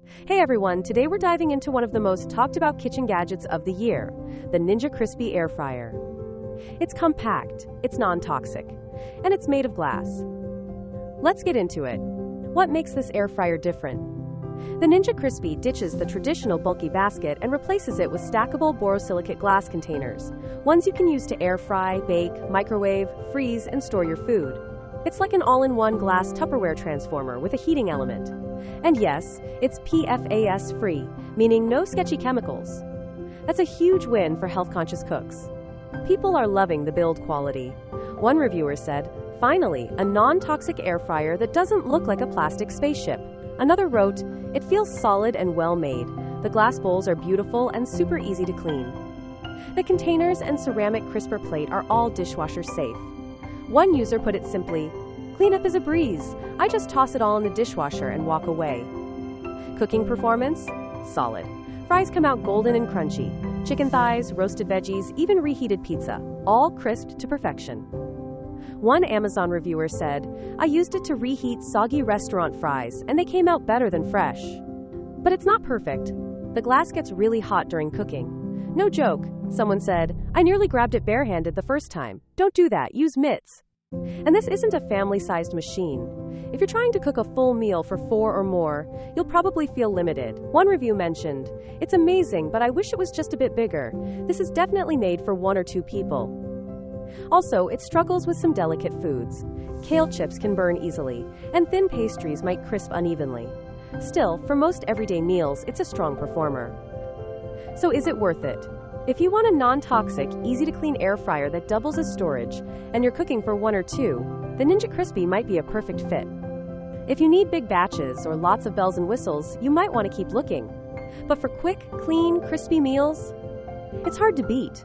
Hey everyone, today we're diving into one of the most talked about kitchen gadgets of the year, the Ninja Crispi Air Fryer. It's compact, it's non-toxic, and it's made of glass. Let's get into it. What makes this air fryer different? The Ninja Crispi ditches the traditional bulky basket and replaces it with stackable borosilicate glass containers, ones you can use to air fry, bake, microwave, freeze, and store your food. It's like an all-in-one glass Tupperware transformer with a heating element. And yes, it's PFAS-free, meaning no sketchy chemicals. That's a huge win for health-conscious cooks. People are loving the build quality. One reviewer said, "Finally, a non-toxic air fryer that doesn't look like a plastic spaceship." Another wrote, "It feels solid and well-made. The glass bowls are beautiful and super easy to clean." The containers and ceramic crisper plate are all dishwasher safe. One user put it simply, "Cleanup is a breeze. I just toss it all in the dishwasher and walk away." Cooking performance? Solid. Fries come out golden and crunchy. Chicken thighs, roasted veggies, even reheated pizza, all crisped to perfection. One Amazon reviewer said, "I used it to reheat soggy restaurant fries, and they came out better than fresh." But it's not perfect. The glass gets really hot during cooking. No joke, someone said, "I nearly grabbed it barehanded the first time. Don't do that, use mitts." And this isn't a family-sized machine. If you're trying to cook a full meal for 4 or more, you'll probably feel limited. One review mentioned, "It's amazing, but I wish it was just a bit bigger. This is definitely made for 1 or 2 people." Also, it struggles with some delicate foods. Kale chips can burn easily, and thin pastries might crisp unevenly. Still, for most everyday meals, it's a strong performer. So is it worth it? If you want a non-toxic, easy-to-clean air fryer that doubles as storage, and you're cooking for 1 or 2, the Ninja Crispi might be a perfect fit. If you need big batches or lots of bells and whistles, you might want to keep looking. But for quick, clean, crispy meals, it's hard to beat.